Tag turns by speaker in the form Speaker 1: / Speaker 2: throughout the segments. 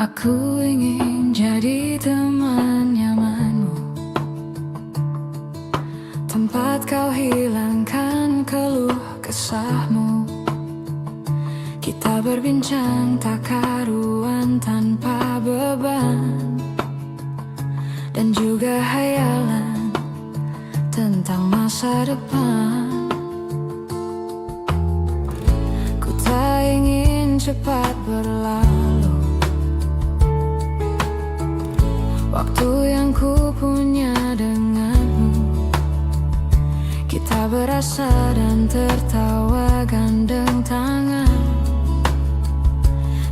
Speaker 1: Aku ingin jadi teman nyamanmu, tempat kau hilangkan keluh kesahmu. Kita berbincang tak karuan tanpa beban, dan juga hayalan tentang masa depan. Ku tak ingin cepat berlalu waktu yang ku punya denganmu. Kita berasa dan tertawa gandeng tangan.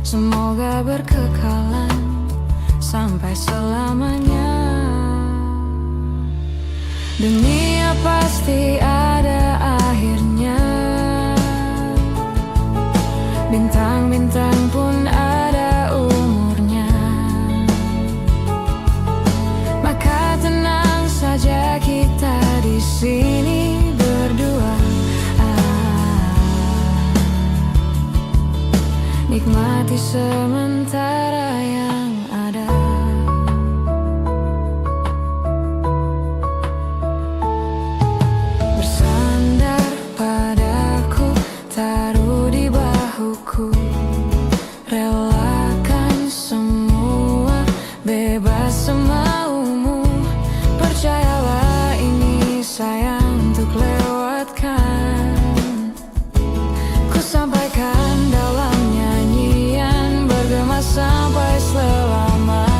Speaker 1: Semoga berkekalan sampai selamanya. Dunia pasti ada akhirnya, bintang-bintang pun ada umurnya. Maka tenang saja kita di sini berdua. Nikmati sementara yang ada. Bersandar padaku, taruh di bahuku. Relakan semua, bebas semaumu. Percayalah ini sayang untuk lewatkan. Ku sampaikan dalam nyanyian, bergema sampai selamanya.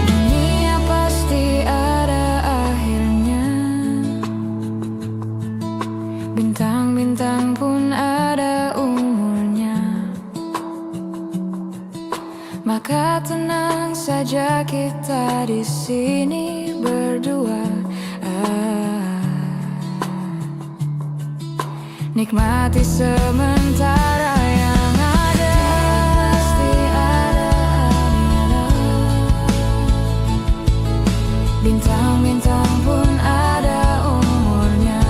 Speaker 1: Dunia pasti ada akhirnya, bintang-bintang pun ada umurnya. Maka tenang saja kita di sini berdua. Nikmati sementara yang ada. Pasti ada akhirnya, bintang-bintang pun ada umurnya.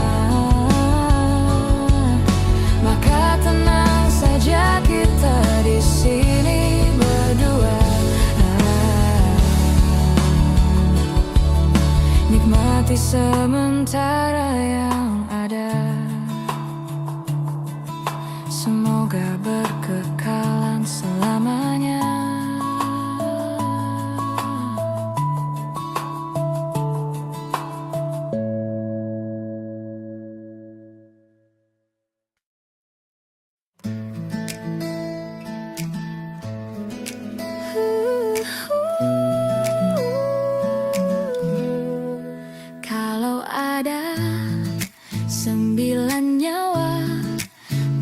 Speaker 1: Maka tenang saja kita di sini berdua. Nikmati sementara yang ada. Semoga berkekalan selamanya. Kalau ada 9 nyawa,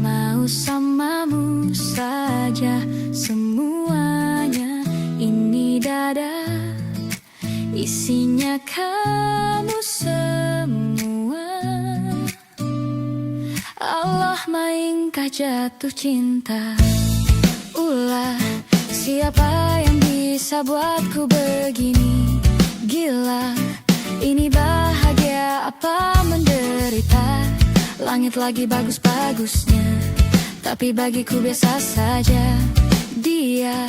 Speaker 1: mau samamu saja semuanya. Ini dada, isinya kamu semua. Allah mainkah jatuh cinta? Ulah, siapa yang bisa buatku begini? Gila, ini bahagia apa menderita? Langit lagi bagus-bagusnya, tapi bagiku biasa saja. Dia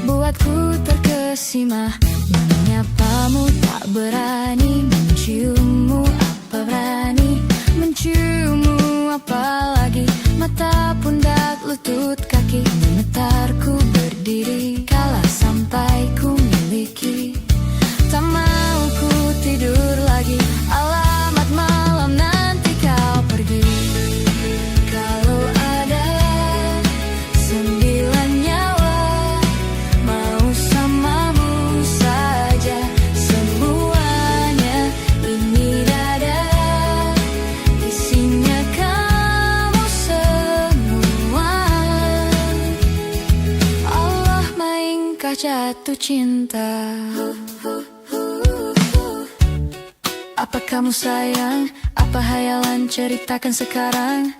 Speaker 1: buatku terkesima, menyapamu tak berani, menciummu apa berani, menciummu apalagi. Mata, pundak, lutut, kaki, gemetarku berdiri kala sampai ku miliki. Tak mau ku tidur lagi, alamat malam nanti kau pergi. Kalau ada 9 nyawa, mau samamu saja semuanya. Ini dada, isinya kamu semua. Allah mainkah jatuh cinta? Apa kamu sayang? Apa hayalan? Ceritakan sekarang.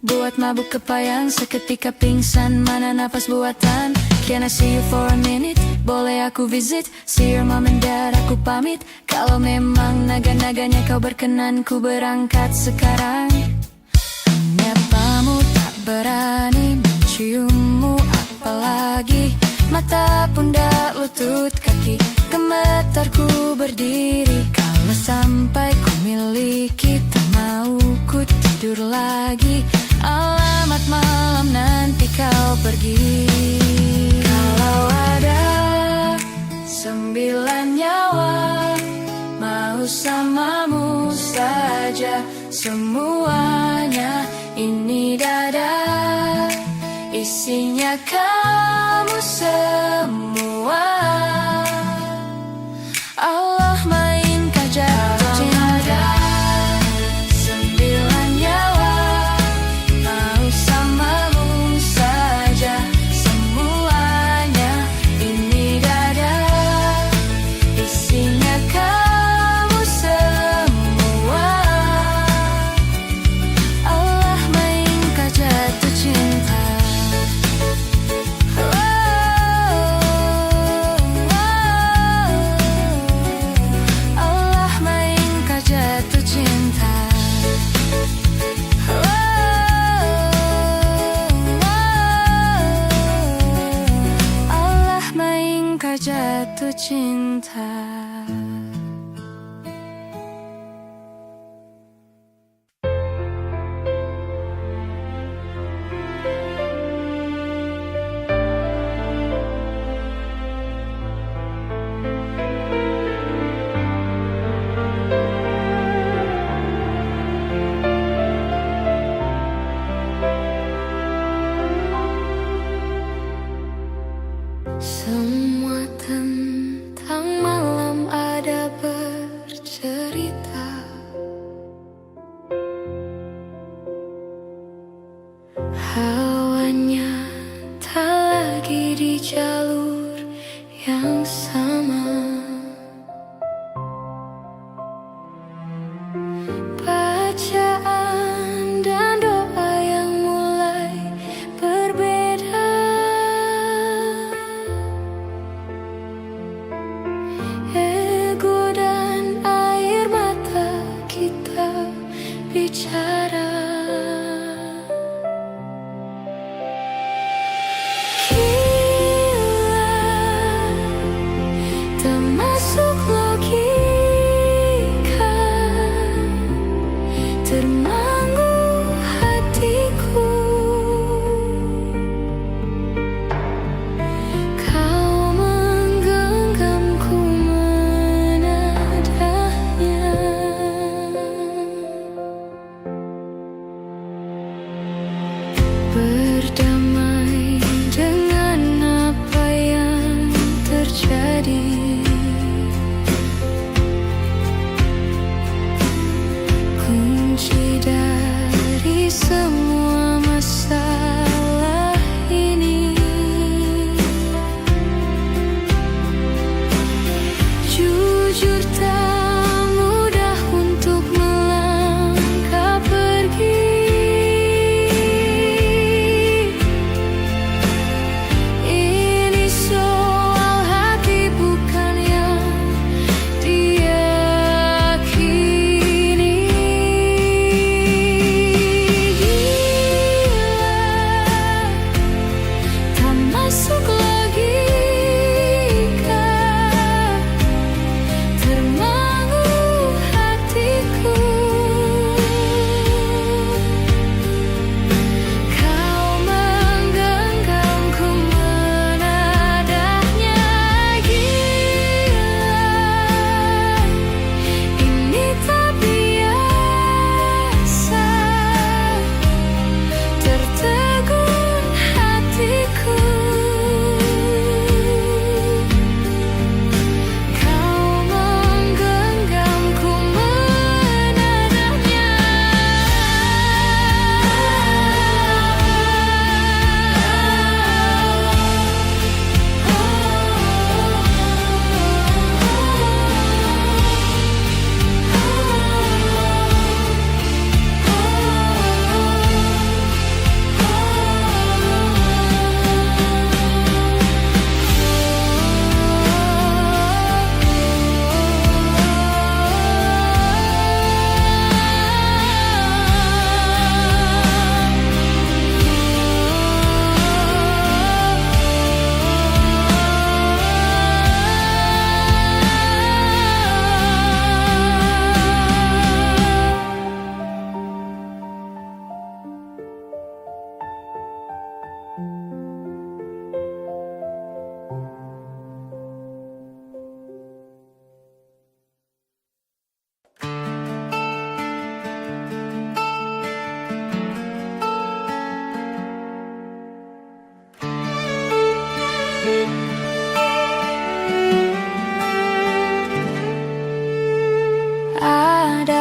Speaker 1: Buat mabuk kepayang, seketika pingsan, mana nafas buatan. Can I see you for a minute? Boleh aku visit? See your mom and dad, aku pamit. Kalau memang naga-naganya kau berkenan, ku berangkat sekarang. Menyapamu tak berani, menciummu apalagi. Mata, pundak, lutut, kaki, gemetar ku berdiri. Kalau sampai ku miliki, tak mau ku tidur lagi. Alamat malam nanti kau pergi. Kalau ada 9 nyawa, mau samamu saja semuanya. Ini dada, isinya kamu semua. Allah mainkan jatuh cinta. 9 nyawa, mau samamu saja semuanya. Ini dada, isinya kamu semua. Allah mainkan jatuh cinta. Allah mainkan jatuh cinta. Allah mainkan jatuh cinta. Semua tentang malam ada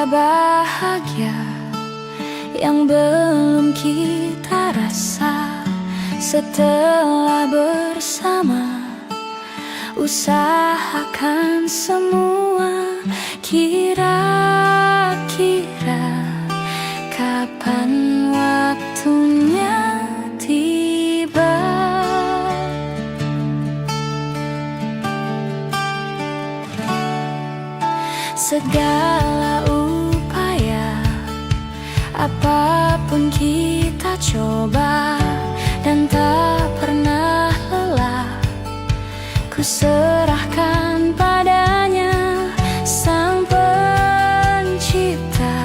Speaker 1: rasa bahagia yang belum kita rasa setelah bersama. Usahakan semua, kira-kira kapan waktunya tiba. Segala upaya, apapun kita coba, dan tak pernah lelah. Ku serahkan padanya, Sang Pencipta.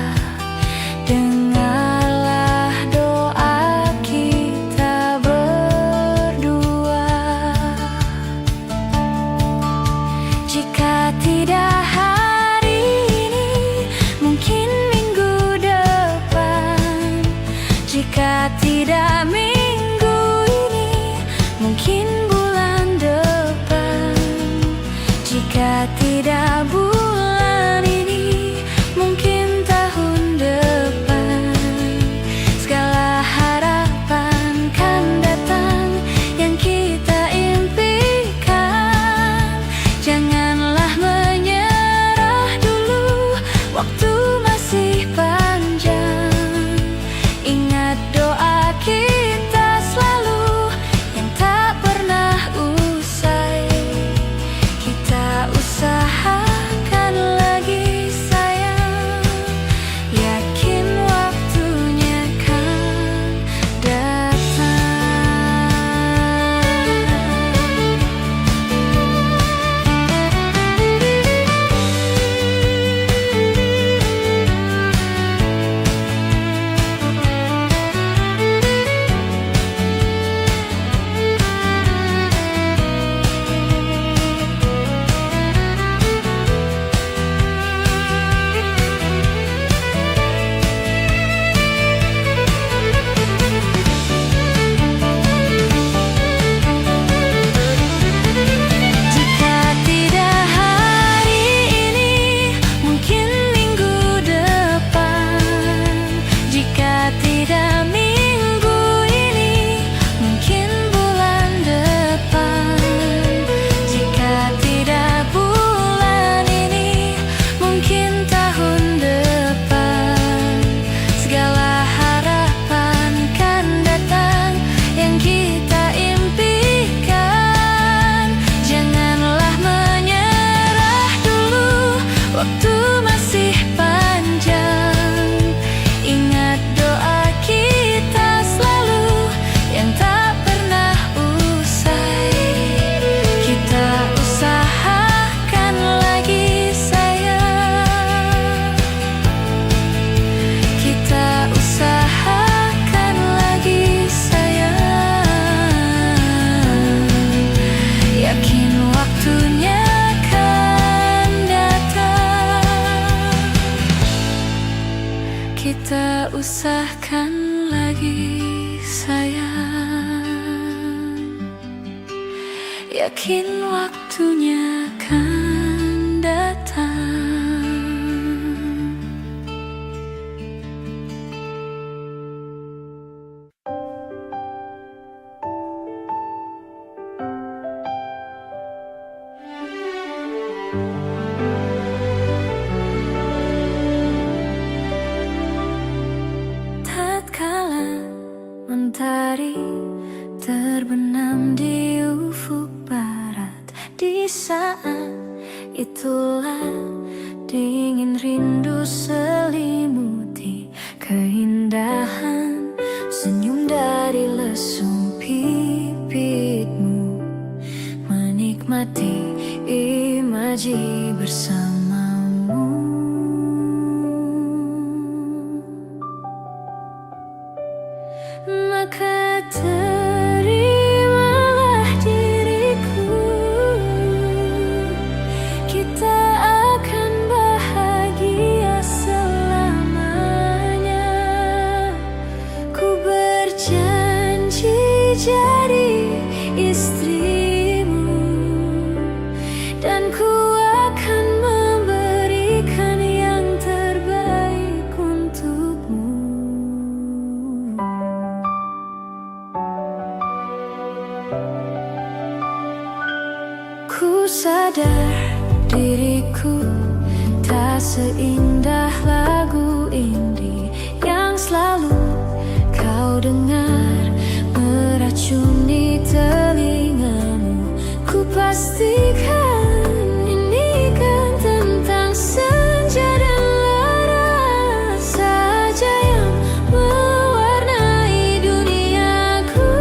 Speaker 1: Dengarlah doa kita berdua. Jika tidak hari ini, mungkin minggu depan. Jika tidak minggu ini, mungkin bulan depan. Jika tidak bulan ini, mungkin tahun depan. Segala harapan kan datang yang kita impikan. Janganlah menyerah dulu, waktu masih panjang. Ingat doa kita selalu yang tak pernah usai. Kita usahakan lagi sayang, yakin waktunya kan datang. Jika tidak hari ini, mungkin minggu depan. Jika tidak minggu ini, mungkin bulan depan. Jika tidak bulan ini, mungkin tahun depan. Segala harapan kan datang yang kita impikan. Janganlah menyerah dulu, waktu masih panjang. Ingat doa kita selalu yang tak pernah usai. Kita usahakan lagi sayang. Kita usahakan lagi sayang. Yakin waktunya kan datang. Kita usahakan lagi sayang. Yakin waktunya kan datang. Tatkala mentari terbenam di ufuk barat, di saat itulah dingin rindu selimuti keindahan senyum dari lesung bibitmu, menikmati imaji bersamamu. Maka terimalah diriku, kita akan bahagia selamanya. Ku berjanji jadi istrimu, dan ku akan seindah lagu indie yang selalu kau dengar, meracuni telingamu. Ku pastikan ini kan tentang senja dan lara saja yang mewarnai duniaku.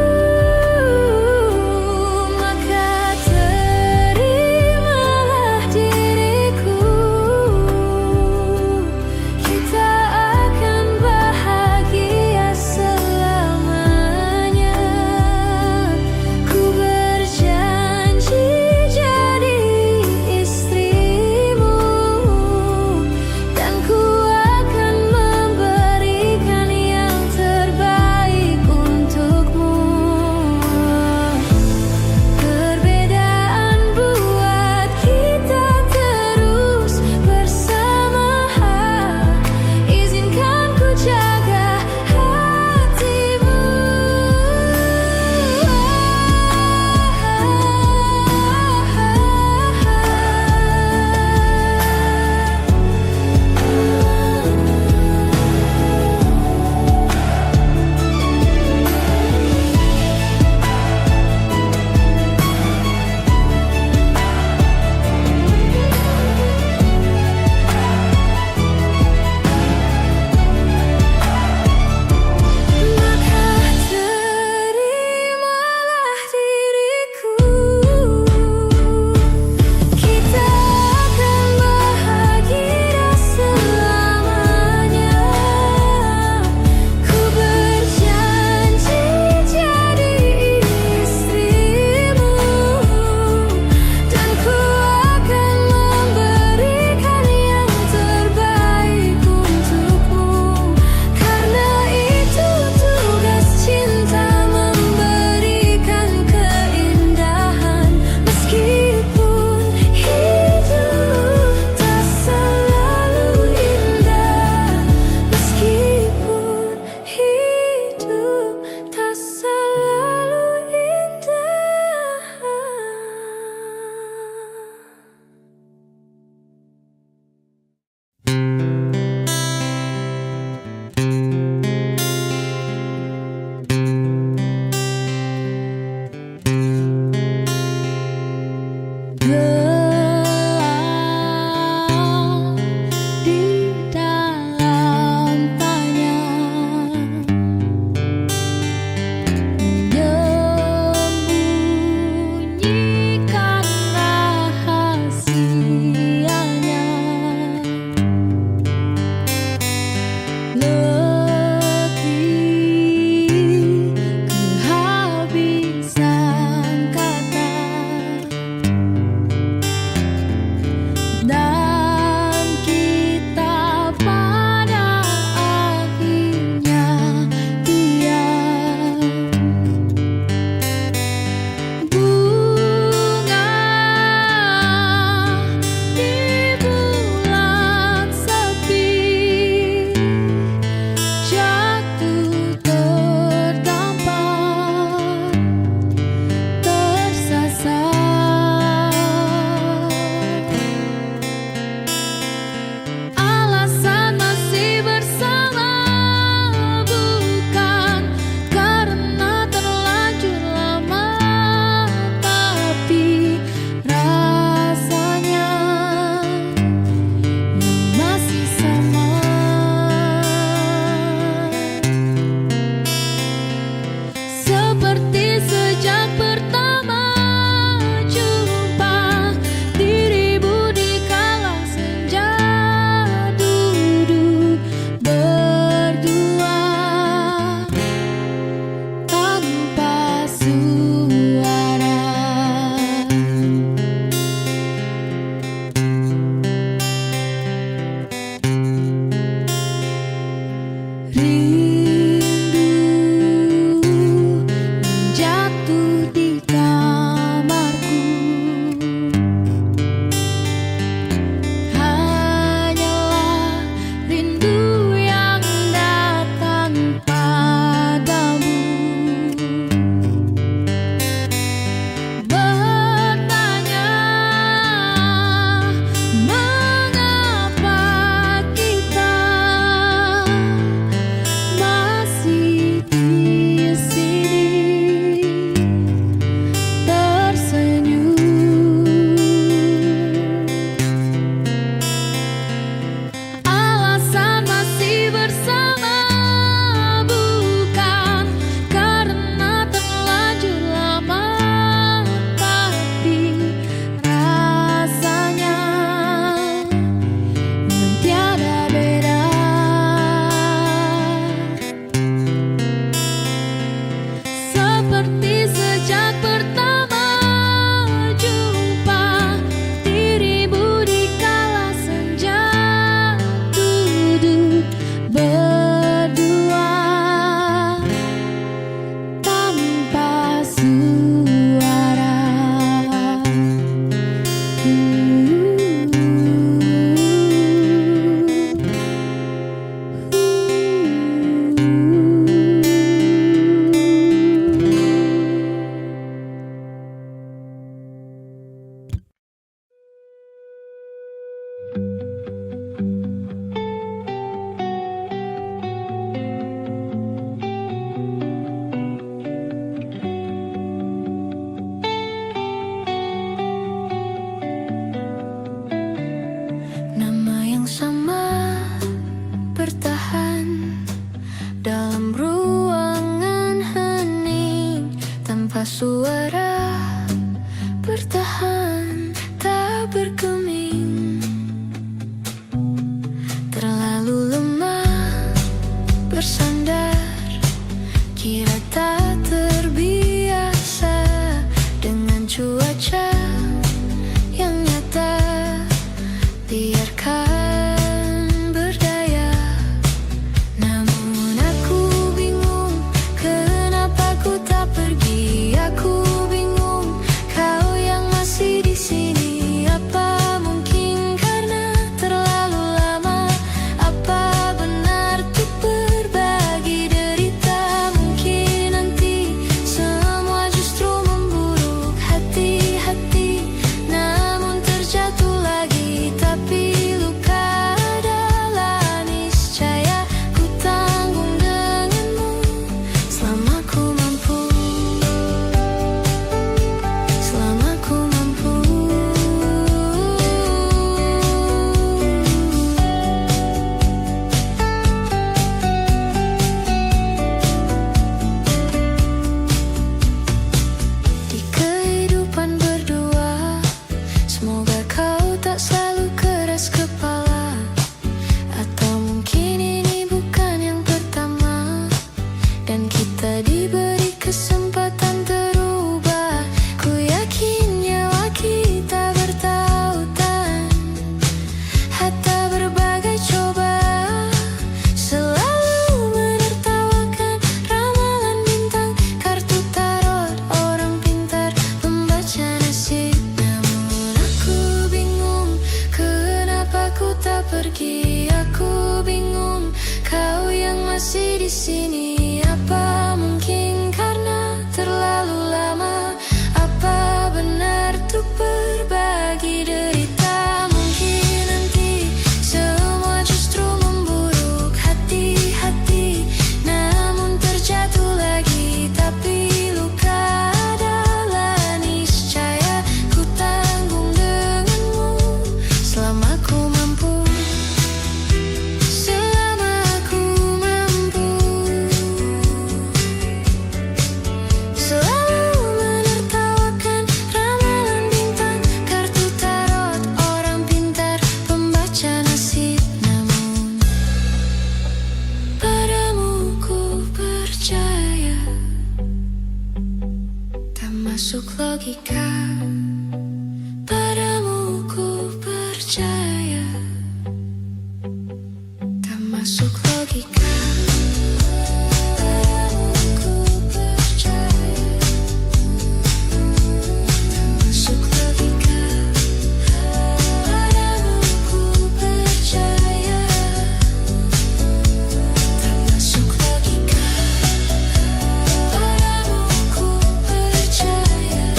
Speaker 1: Maka terimalah diriku pergi, aku bingung. Kau yang masih di sini, apa mungkin karena terlalu lama? Apa benar untuk berbagi derita? Mungkin nanti semua justru memburuk. Hati-hati, namun terjatuh lagi. Tapi luka adalah niscaya. Ku tanggung denganmu selama ku mampu. Selama ku mampu. Selalu menertawakan ramalan bintang, kartu tarot orang pintar, pembaca nasib. Namun padamu ku percaya, tak masuk logika. Padamu ku percaya, tak masuk logika. Padamu ku percaya, tak masuk logika. Padamu ku percaya, tak masuk logika. Padamu ku percaya,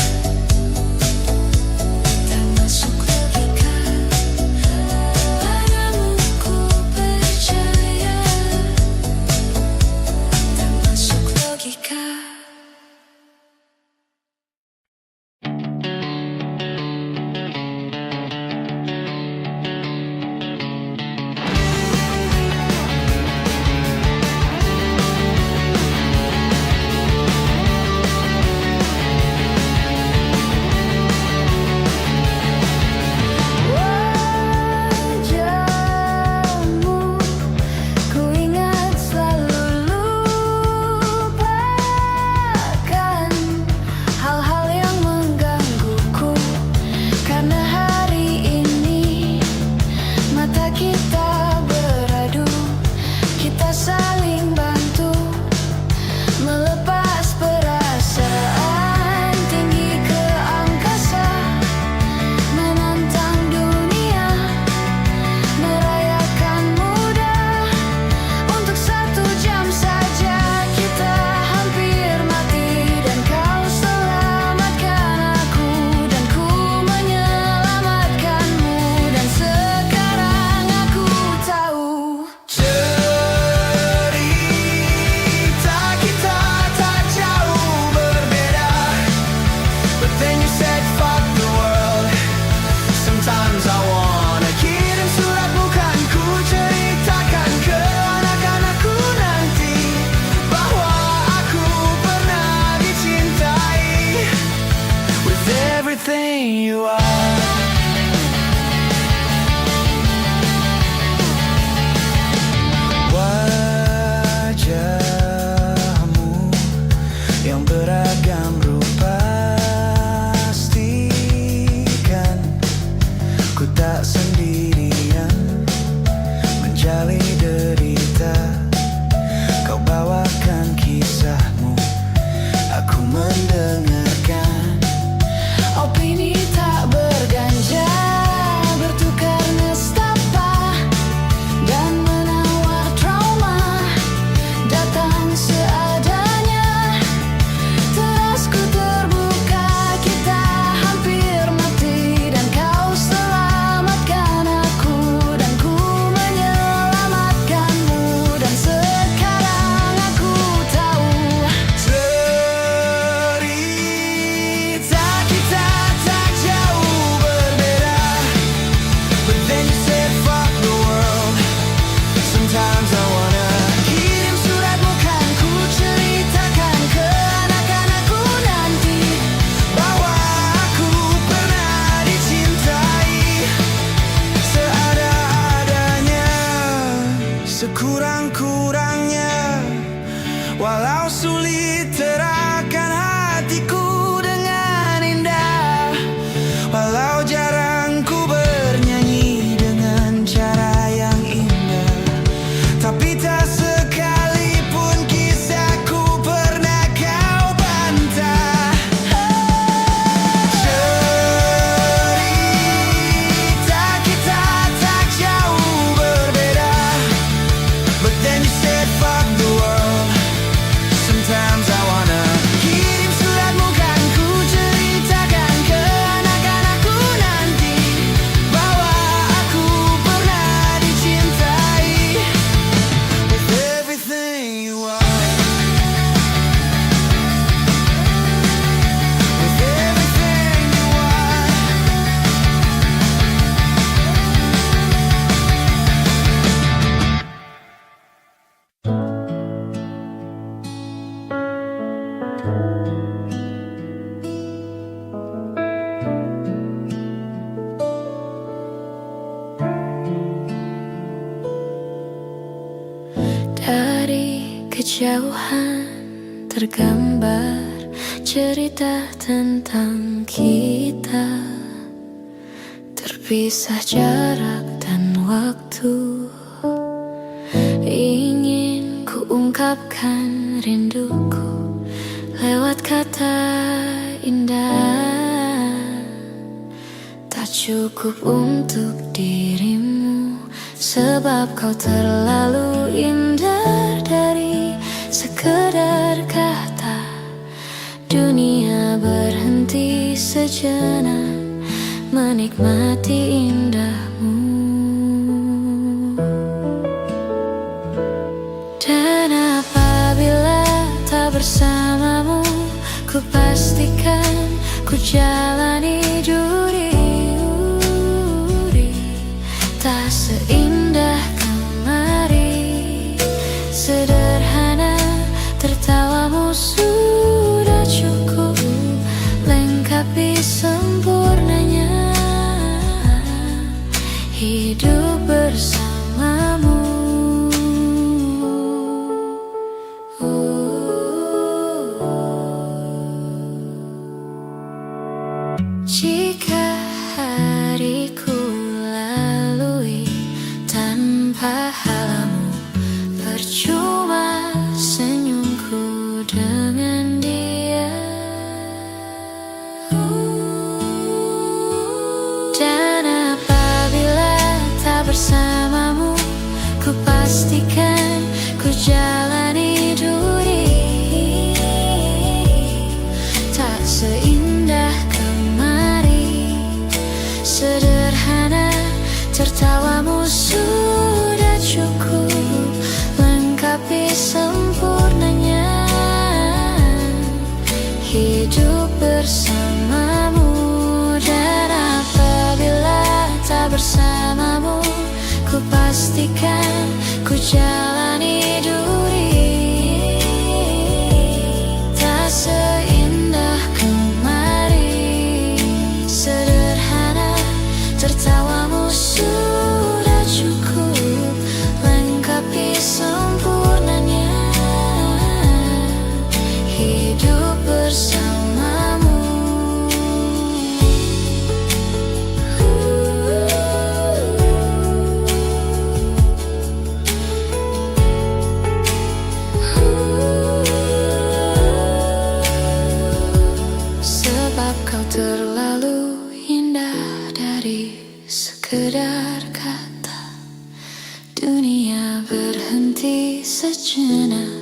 Speaker 1: tak masuk logika. Padamu ku percaya, tak masuk logika. Wajahmu ku ingat selalu, lupakan hal-hal yang menggangguku. Karena hari ini mata kita beradu, kita saling bantu melepas perasaan tinggi ke angkasa, menantang dunia, merayakan muda. Untuk 1 jam saja kita hampir mati, dan kau selamatkan aku, dan ku menyelamatkanmu. Dan sekarang aku tahu cerita kita tak jauh berbeda. But then you said fuck the world. Sometimes I wanna kirim surat, bukan ku ceritakan ke anak-anakku nanti bahwa aku pernah dicintai with everything you are. Wajahmu yang beragam rupa, pastikan ku tak sendirian menjalin derita. Kau bawakan kisahmu, aku mendengarkan. Opini tak berganja, bertukar nestapa, dan menawar trauma. Datang seadanya, teras ku terbuka. Kita hampir mati, dan kau selamatkan aku, dan ku menyelamatkanmu. Dan sekarang aku tahu cerita kita tak jauh berbeda. But then you said fuck the world. Sometimes I wanna kirim surat, bukan ku ceritakan ke anak-anakku nanti bahwa aku pernah dicintai seada-adanya, sekurang-kurangnya. Walau sulit terahkan hatiku dengan indah, walau jarang ku bernyanyi dengan cara yang indah, tapi tak sekalipun kisahku pernah kau bantah. Cerita kita tak jauh kejauhan tergambar cerita tentang kita, terpisah jarak dan waktu. Ingin ku ungkapkan rinduku lewat kata indah, tak cukup untuk dirimu, sebab kau terlalu indah dari sekedar kata. Dunia berhenti sejenak menikmati indahmu. Dan apabila tak bersamamu, ku pastikan ku jalani duri-duri, tak seindah kemari. Sederhana tertawamu sudah cukup lengkapi sempurnanya hidup bersamamu. Jika hariku lalui tanpa halamu, percuma senyumku dengan dia. Dan apabila tak bersamamu, ku pastikan ku jalani duri, tak seindah kemari. Sederhana tertawamu sudah cukup lengkapi sempurnanya hidup bersamamu. Dan apabila tak bersamamu, ku pastikan ku jalani duri, tak seindah kemari. Sederhana tertawamu sudah cukup lengkapi sempurnanya hidup bersamamu. Sebab kau terlalu indah dari sekedar kata. Dunia berhenti sejenak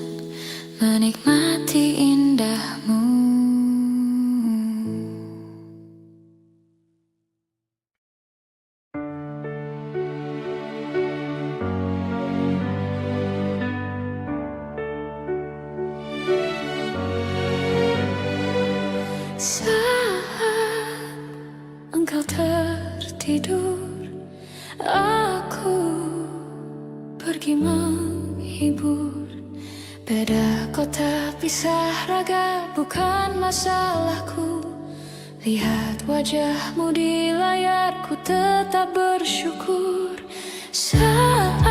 Speaker 1: menikmati indahmu. Saat engkau tertidur, aku pergi menghibur. Beda kota, pisah raga, bukan masalahku. Lihat wajahmu di layar, ku tetap bersyukur. Saat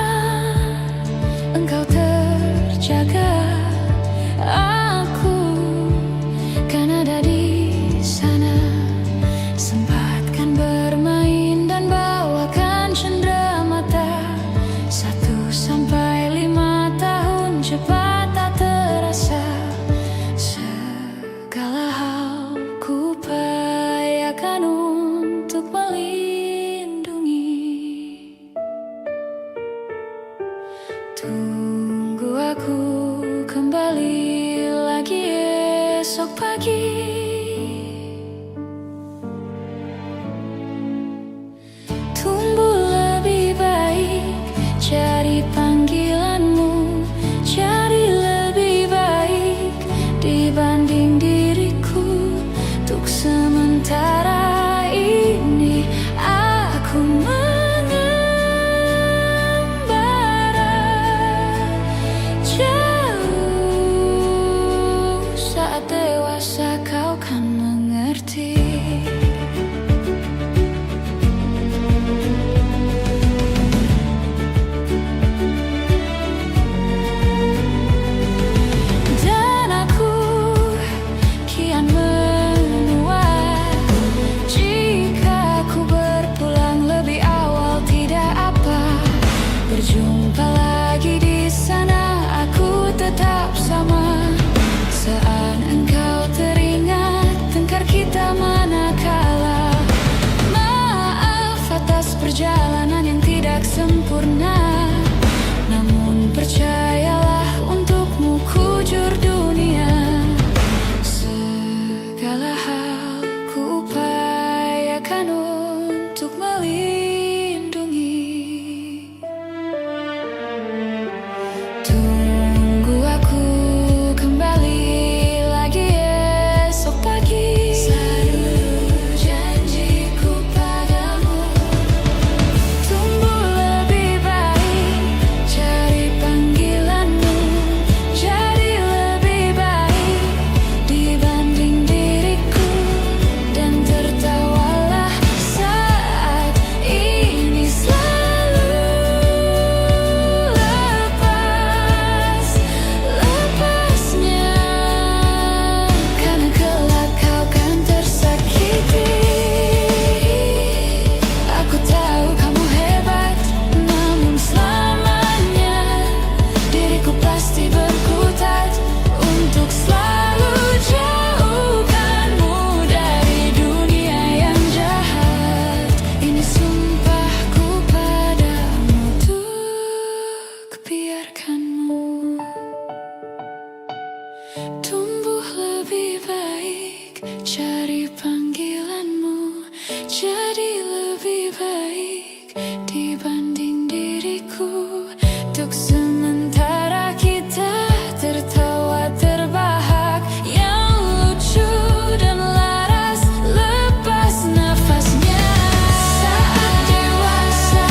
Speaker 1: engkau terjaga, aku kan ada di sana. Sempatkan bermain dan bawakan cenderamata. 1-5 tahun cepat tak terasa. Segala hal ku upayakan untuk melindungi. Tunggu aku kembali lagi esok pagi. Tumbuh lebih baik, cari panggilanmu. Cari lebih baik dibanding diriku. Untuk sementara ini aku mengembara hatiku. Untuk sementara kita tertawa terbahak, yang lucu dan laras lepas nafasnya. Saat dewasa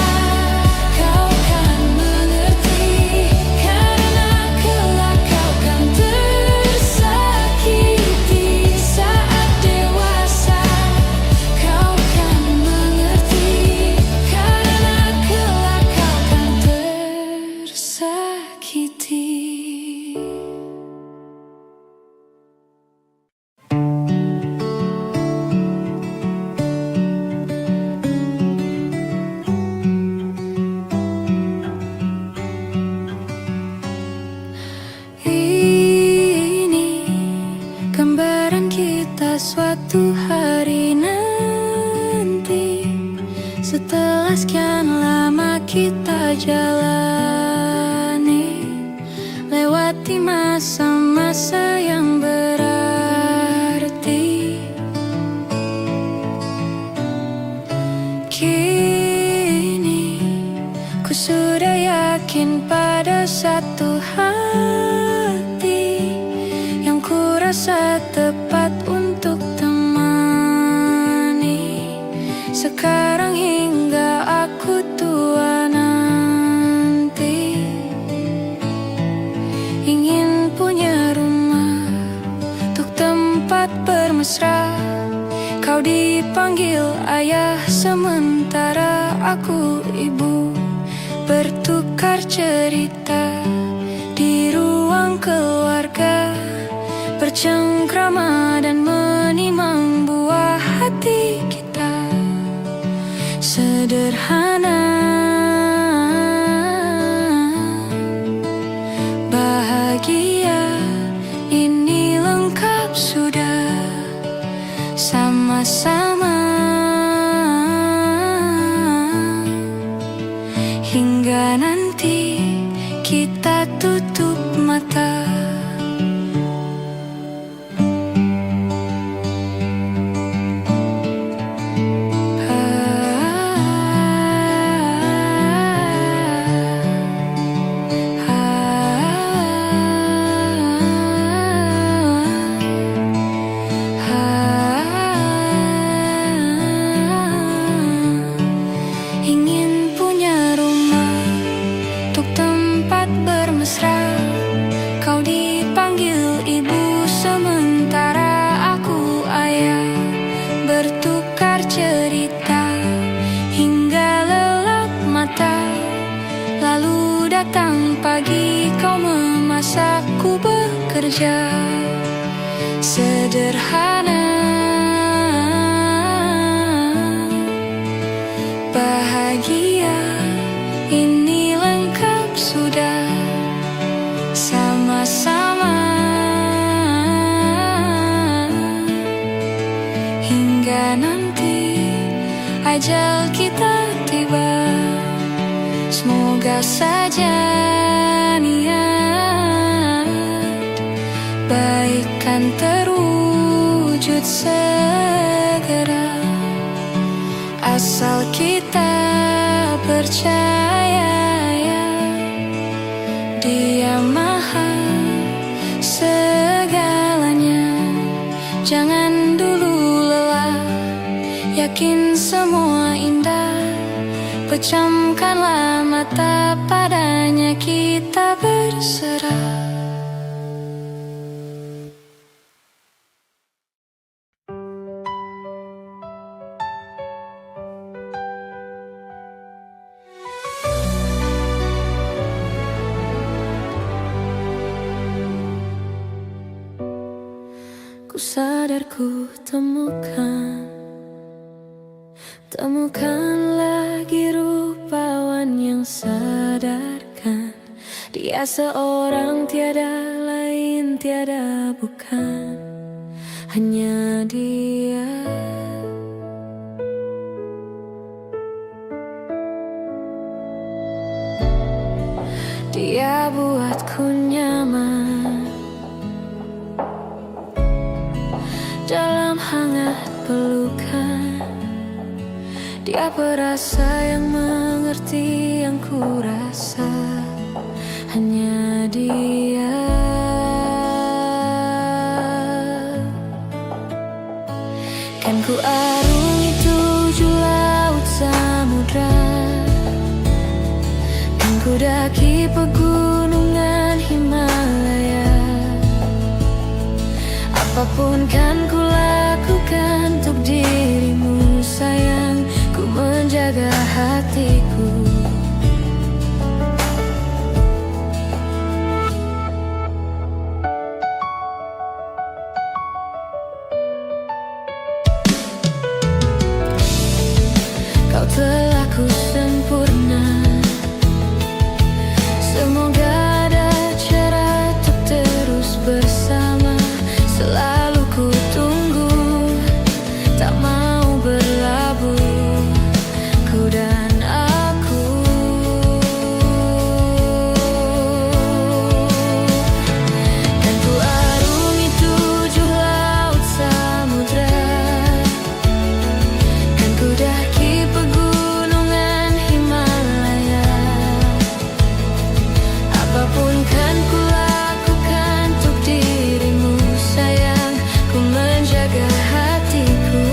Speaker 1: kau kan mengerti, karena kelak kau kan tersakiti. Saat dewasa kau kan mengerti, karena kelak kau kan tersakiti. Ini gambaran kita suatu hari nanti, setelah sekian lama kita jalani, lewati masa-masa yang berarti. Kini ku sudah yakin pada satu hati yang ku rasa tepat untuk temani, sekarang hingga aku tua nanti. Ingin punya rumah untuk tempat bermesra, kau dipanggil ayah sementara aku ibu, bertukar cerita di ruang keluarga, bercengkrama dan menimang buah hati kita. Sederhana, bahagia, ini lengkap sudah sama-sama, hingga nanti kita tutup mata. Ingin punya rumah untuk tempat bermesra, kau dipanggil ibu sementara aku ayah, bertukar cerita hingga lelap mata. Lalu datang pagi, kau memasakku bekerja. Sederhana, bahagia, ini lengkap sudah sama-sama, hingga nanti ajal kita tiba. Semoga saja niat baik kan terwujud segera, asal kita percaya ya, Dia maha segalanya. Jangan dulu lelah, yakin semua indah, pejamkanlah mata, padanya kita berserah. Ku sadar ku temukan lagi rupawan yang sadarkan, dia seorang tiada lain, tiada bukan, hanya dia. Dia buatku nyaman dalam hangat pelukan. Dia perasa yang mengerti yang ku rasa. ku arungi 7 laut samudra, kan ku daki pegunungan Himalaya. Apapun kan ku lakukan untuk dirimu sayang, ku menjaga hatiku. Kau telah ku sempurna, semoga ada cara untuk terus bersama. Selalu ku tunggu, tak mau berlabuh, ku dan aku. Kan ku arungi 7 laut samudra, kan ku daki pegunungan Himalaya. Apapun kan ku lakukan untuk dirimu sayang, ku menjaga hatiku.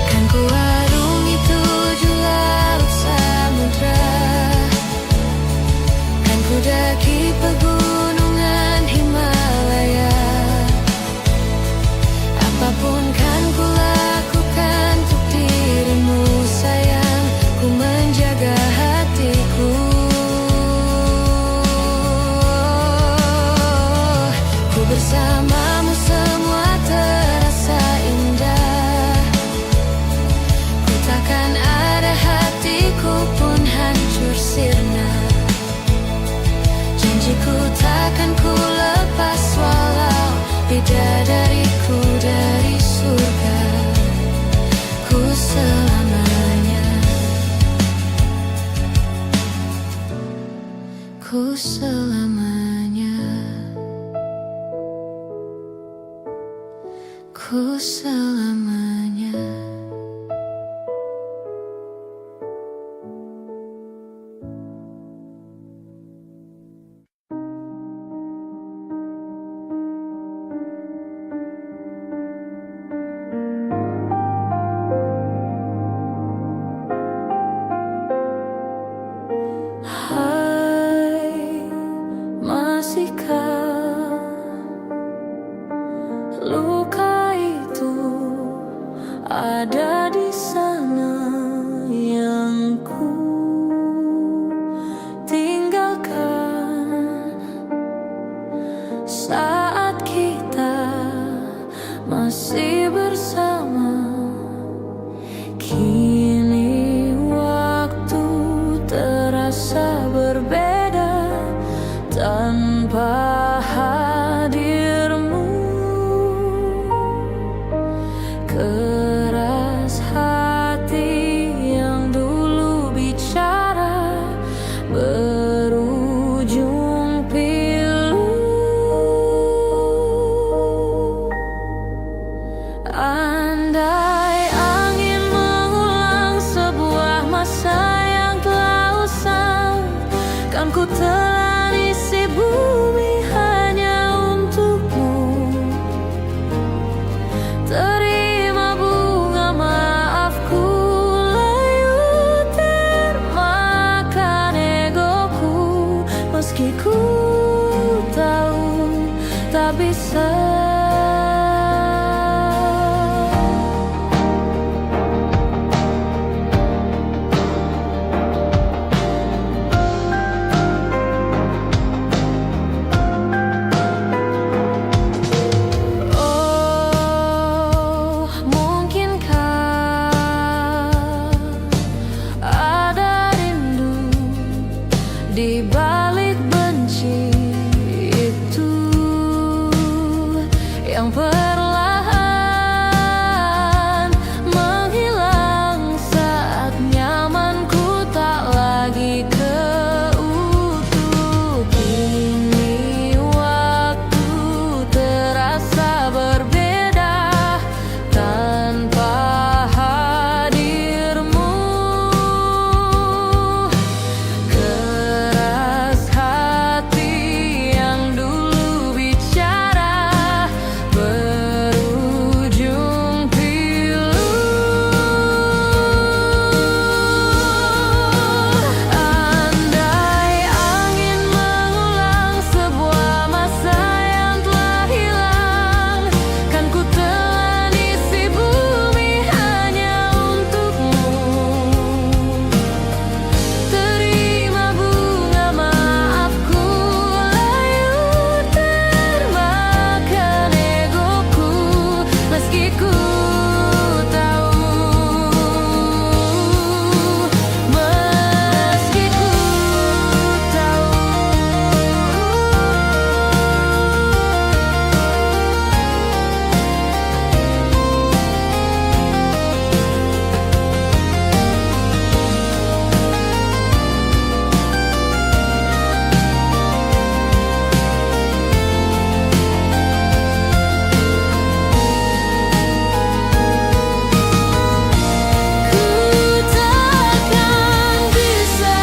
Speaker 1: Kan ku arungi 7 laut samudra, kan ku daki pegunungan Himalaya. Apapun kan ku lakukan untuk dirimu sayang, ku menjaga hatiku. Ku bersamamu semua terasa indah, ku takkan ada hatiku pun hancur sirna. Janjiku takkan ku lepas walau bidadariku dari surga, ku selamanya, ku selamanya, ku selamanya. Hai, masihkah luka itu ada di sana yang ku tinggalkan saat kita masih bersama. Kini waktu terasa berbeda tanpa hadirmu. Keras hati yang dulu bicara berujung pilu. Andai angin mengulang sebuah masa yang telah usang, kan ku telan isi bumi hanya untukmu. Terima bunga maafku, layu termakan egoku, meski ku tahu tak bisa. Oh, mungkinkah ada yang perlahan menghilang saat nyamanku tak lagi keutuh. Kini waktu terasa berbeda tanpa hadirmu. Keras hati yang dulu bicara berujung pilu. Andai angin mengulang sebuah masa yang telah hilang, kan ku telan isi bumi hanya untukmu. Terima bunga maafku, layu termakan egoku, meski ku tahu, meski ku tahu. Ku takkan bisa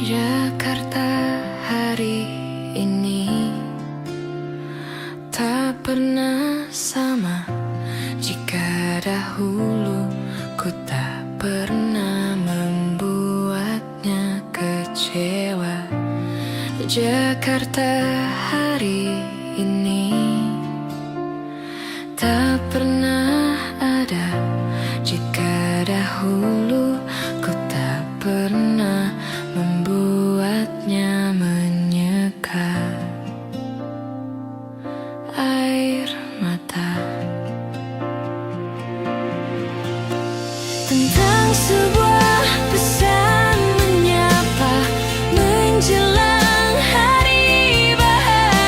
Speaker 1: Jakarta hari ini tak pernah sama. Jika dahulu ku tak pernah membuatnya kecewa, Jakarta hari ini tak pernah ada. Jika dahulu ku tak pernah membuatnya menyeka air mata. Tentang sebuah pesan menyapa menjelang hari bahagia.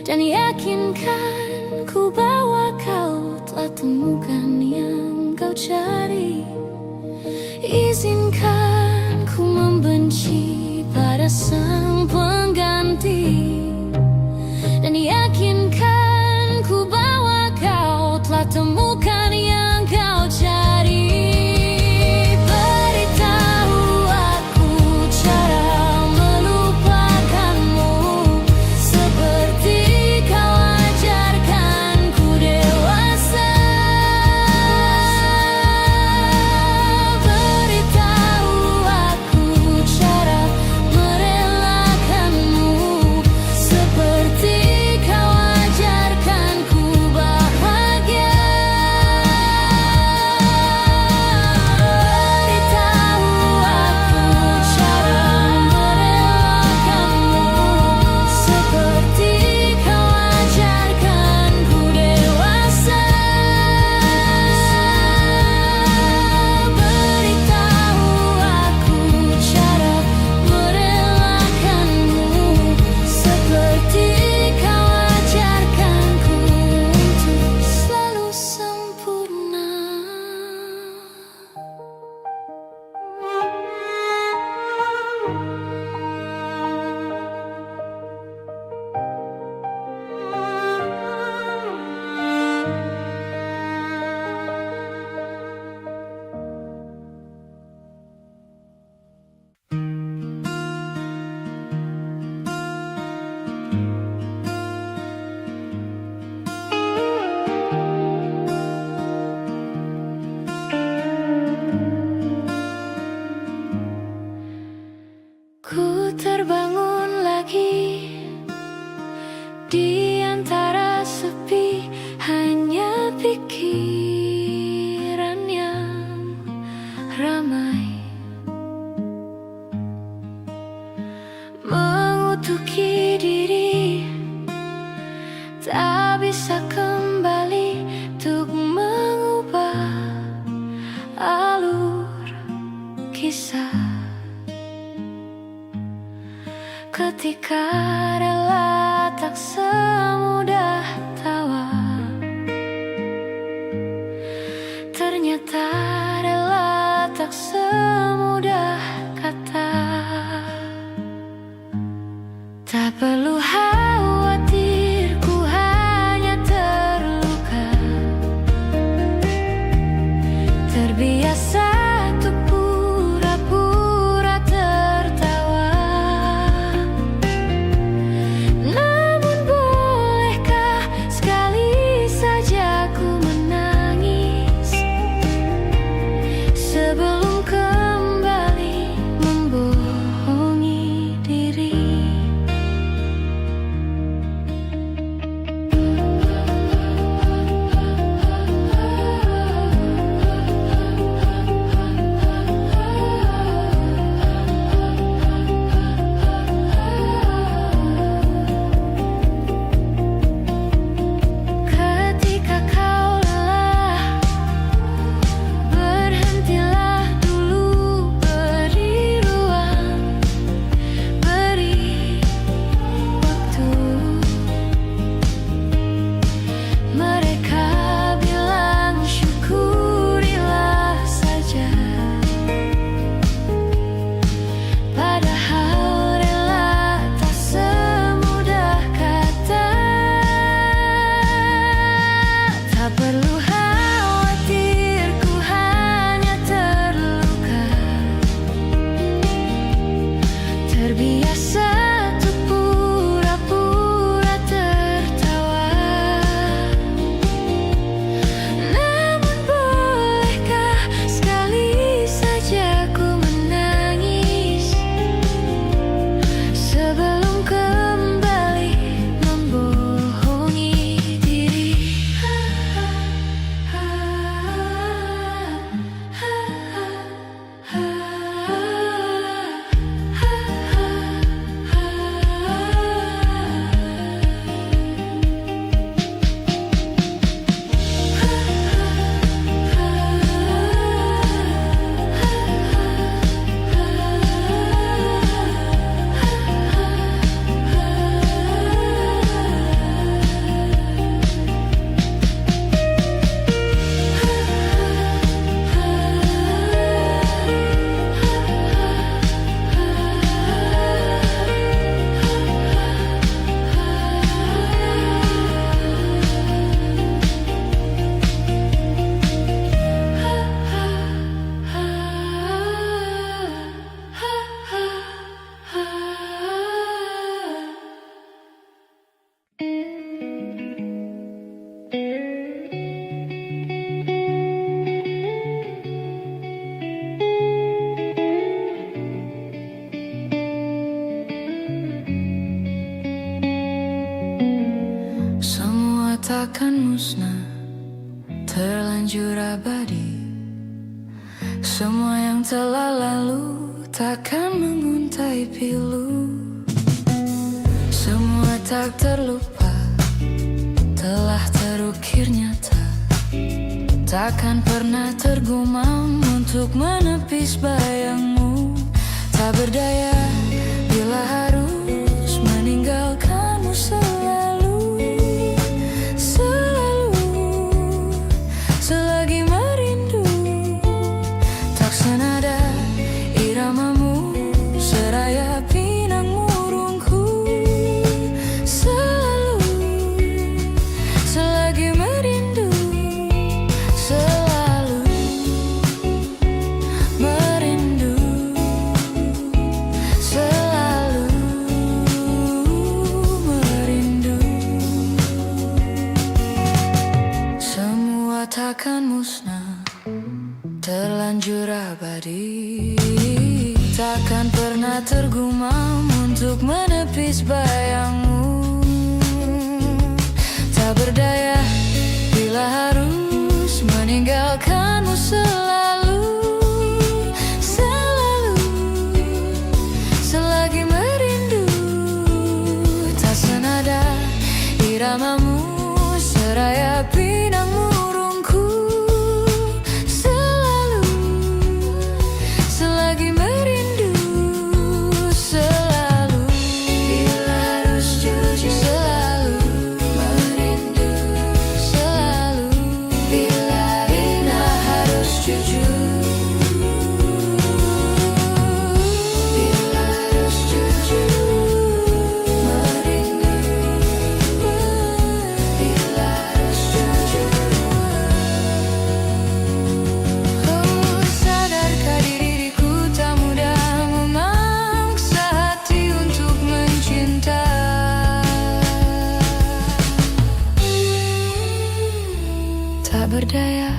Speaker 1: Dan yakinkan ku bahwa kau telah temukan yang kau cari. Izinkan ku membenci pada sang pengganti. Dan yakinkan ku bahwa kau telah temukan yang kau cari. Beritahu aku cara melupakanmu, seperti kau ajarkan ku dewasa. Beritahu aku cara merelakanmu, seperti kau ajarkan ku bahagia. Beritahu aku cara merelakanmu, seperti kau ajarkan ku dewasa. Beritahu aku cara merelakanmu, seperti kau ajarkanku untuk selalu sempurna. Ku terbangun lagi di antara sepi, hanya pikiran yang ramai mengutuki diri, tak bisa kembali untuk mengubah alur kisah. Ketika rela tak semudah tawa, ternyata rela tak semudah kata. Tak perlu khawatir, ku hanya terluka, terbiasa untuk pura-pura tertawa. takkan musnah, terlanjur abadi. Semua yang telah lalu takkan menguntai pilu. Semua tak terlupa, telah terukir nyata. Takkan pernah tergumam untuk menepis bayangmu. Tak berdaya bila harus meninggalkanmu selalu. Selagi merindu, tak senada iramamu, seraya pinang murungku. Selagi merindu, selalu merindu, selalu merindu. Semua takkan musnah, terlanjur abadi. Takkan pernah tergumam untuk menepis bayangmu. Tak berdaya bila harus meninggalkanmu selalu. Selagi merindu, tak senada iramamu, seraya pinang murungku. Selagi merindu, selalu. Bila harus jujur, selalu merindu, selalu. Bila harus jujur, bila harus jujur, merindu. Bila harus jujur. Oh, sadarkah diriku tak mudah memaksa hati untuk mencinta. Tak berdaya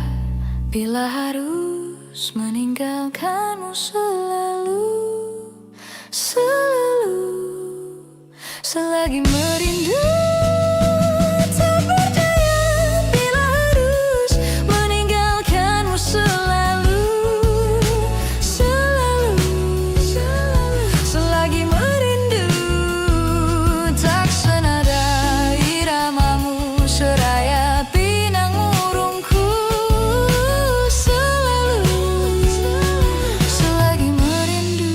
Speaker 1: bila harus meninggalkanmu selalu. Selagi merindu. Tak berdaya bila harus meninggalkanmu selalu. Selagi merindu, tak senada iramamu, seraya pinang murungku. Selagi merindu.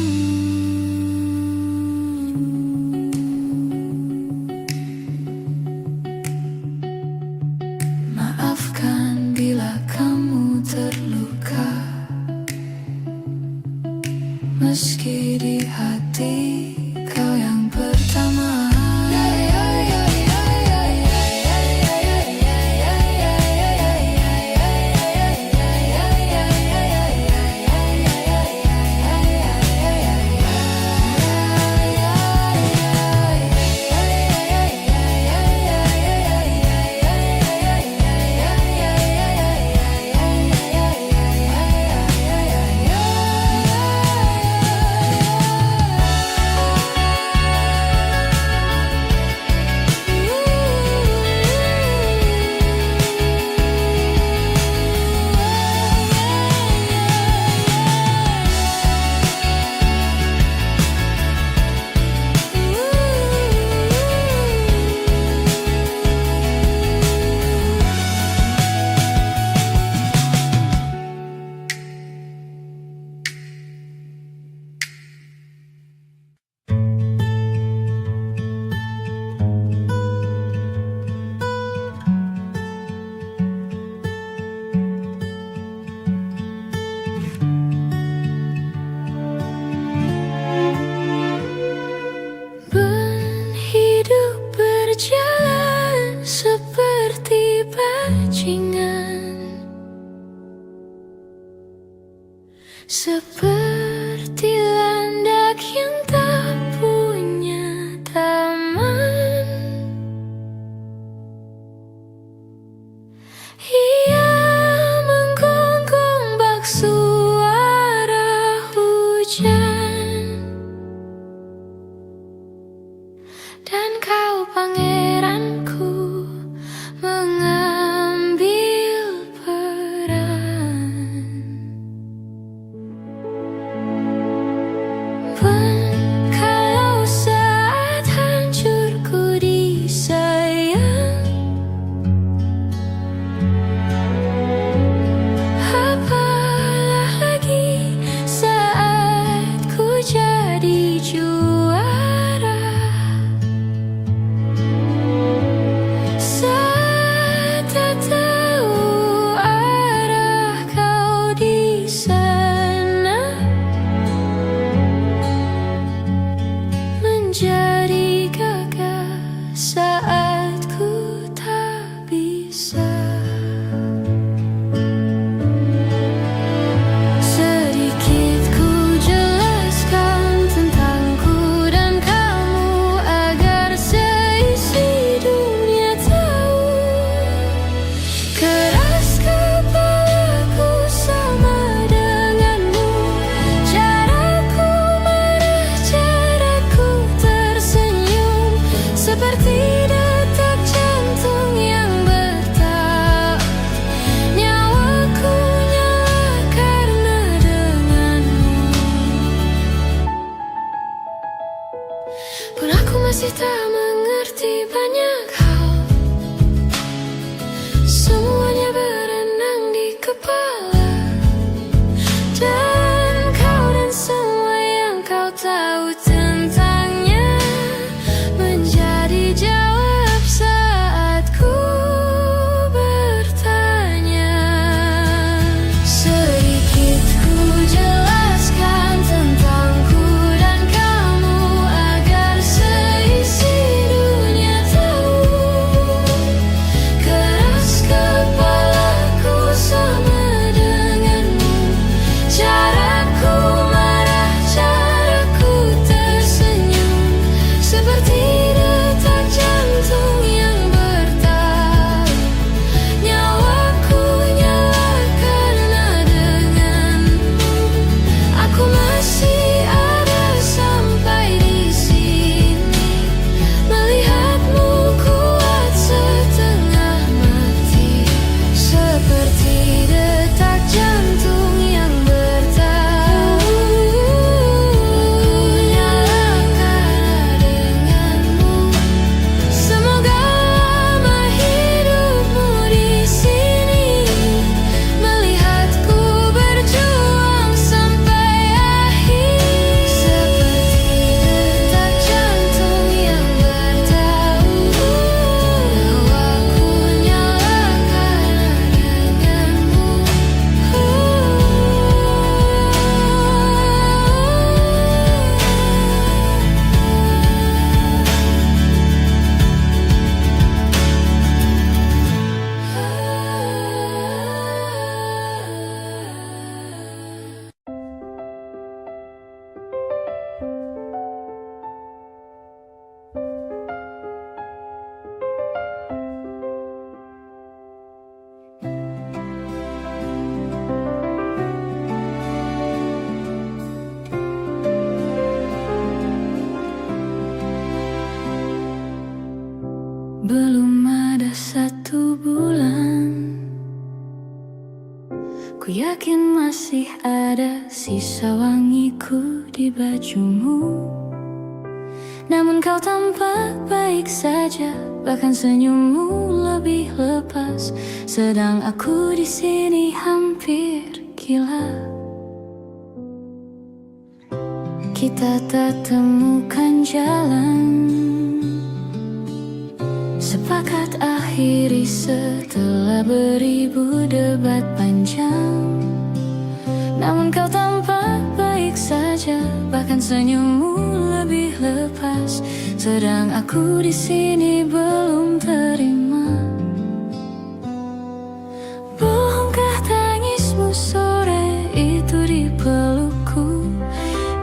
Speaker 1: Belum ada 1 bulan, ku yakin masih ada sisa wangiku di bajumu. Namun kau tampak baik saja, bahkan senyummu lebih lepas. Sedang aku di sini hampir gila. Kita tak temukan jalan, sepakat akhiri setelah beribu debat panjang. Namun kau tampak baik saja, bahkan senyummu lebih lepas. Sedang aku di sini belum terima. Bohongkah tangismu sore itu di pelukku?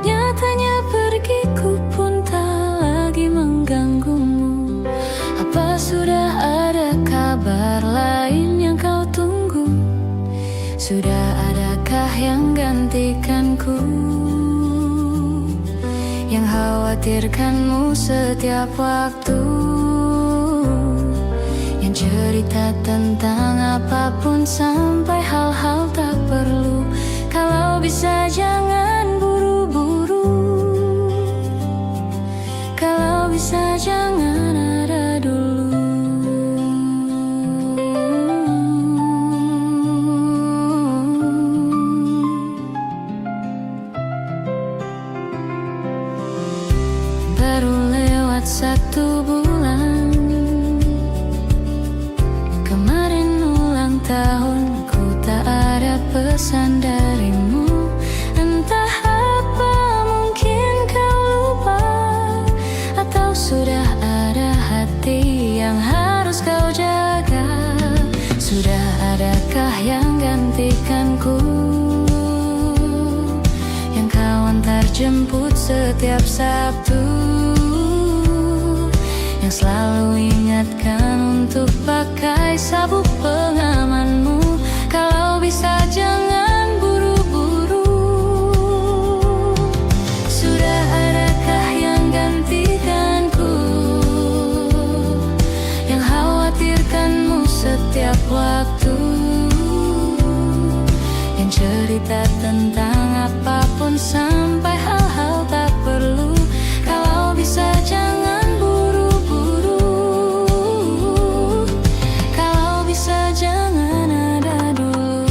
Speaker 1: Nyatanya pergiku pun tak lagi mengganggumu. Apa sudah ada kabar lain yang kau tunggu? Sudah adakah yang gantikanku, yang khawatirkanmu setiap waktu, yang cerita tentang apapun sampai hal-hal tak perlu? Kalau bisa jangan buru-buru, kalau bisa jangan ada dulu. Baru lewat 1 bulan, kemarin ulang tahunku, tak ada pesan darimu. Entah apa, mungkin kau lupa, atau sudah ada hati yang harus kau jaga. Sudah adakah yang gantikanku, yang kau antar jemput setiap Sabtu, yang selalu ingatkan untuk pakai sabuk pengamanmu? Kalau bisa jangan buru-buru. Sudah adakah yang gantikanku, yang khawatirkanmu setiap waktu, yang cerita tentang apapun sampai hal-hal tak perlu? Kalau bisa jangan buru-buru, kalau bisa jangan ada dulu.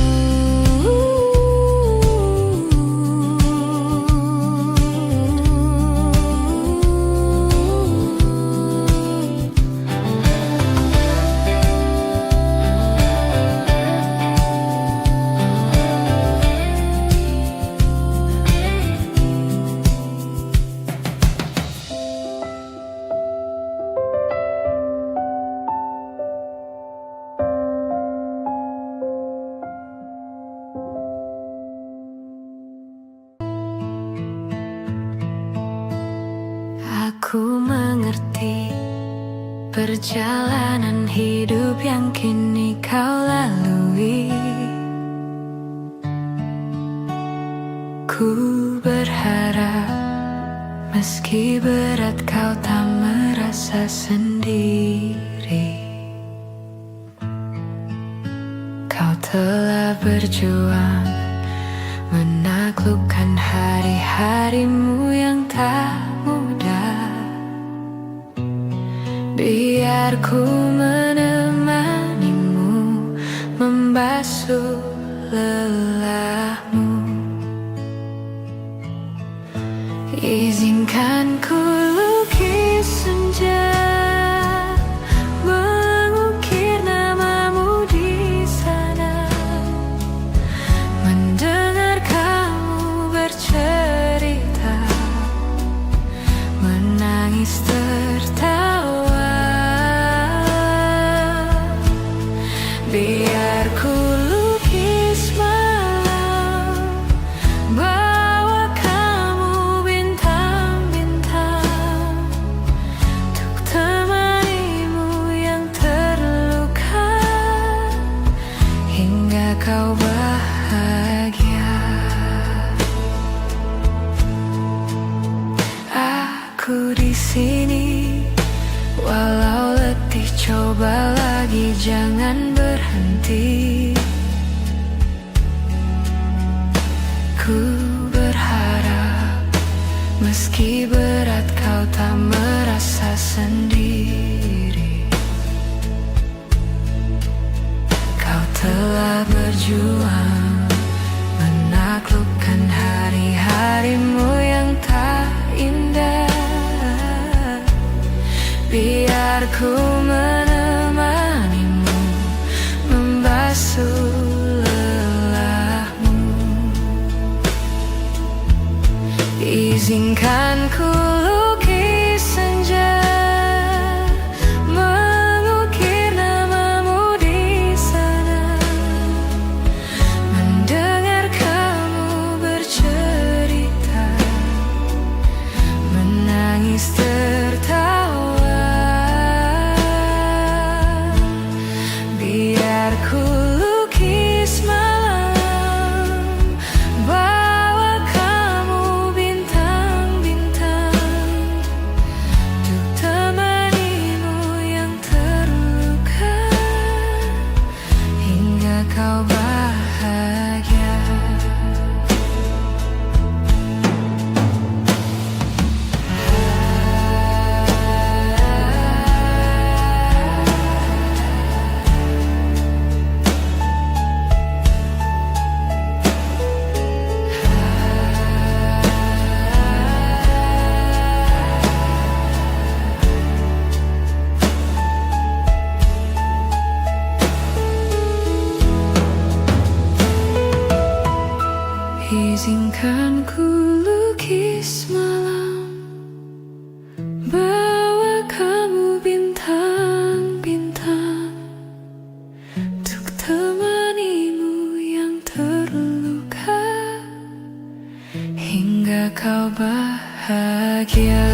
Speaker 1: Aku mengerti perjalanan hidup yang kini kau lalui. Ku berharap meski berat kau tak merasa sendiri. Kau telah berjuang menaklukkan hari-harimu yang tak mudah. Biar ku menemanimu membasuh lelahmu. Izinkan ku lukis senja, mengukir namamu di sana, mendengar kamu bercerita, menangis tertawa. Biar ku lukis malam, bawa kamu bintang-bintang, Coba lagi, jangan berhenti. Ku berharap meski berat kau tak merasa sendiri. Kau telah berjuang menaklukkan hari-harimu yang tak indah. Biar ku menemanimu membasuh lelahmu. Izinkan ku lukis senja, mengukir namamu di sana. Mendengar kamu bercerita, menangis tertawa. Biar ku lukis malam, bawa kamu bintang-bintang, untuk temanimu yang terluka, hingga kau bahagia. Izinkan ku lukis malam, bawa kamu bintang-bintang, untuk temanimu yang terluka, hingga kau bahagia.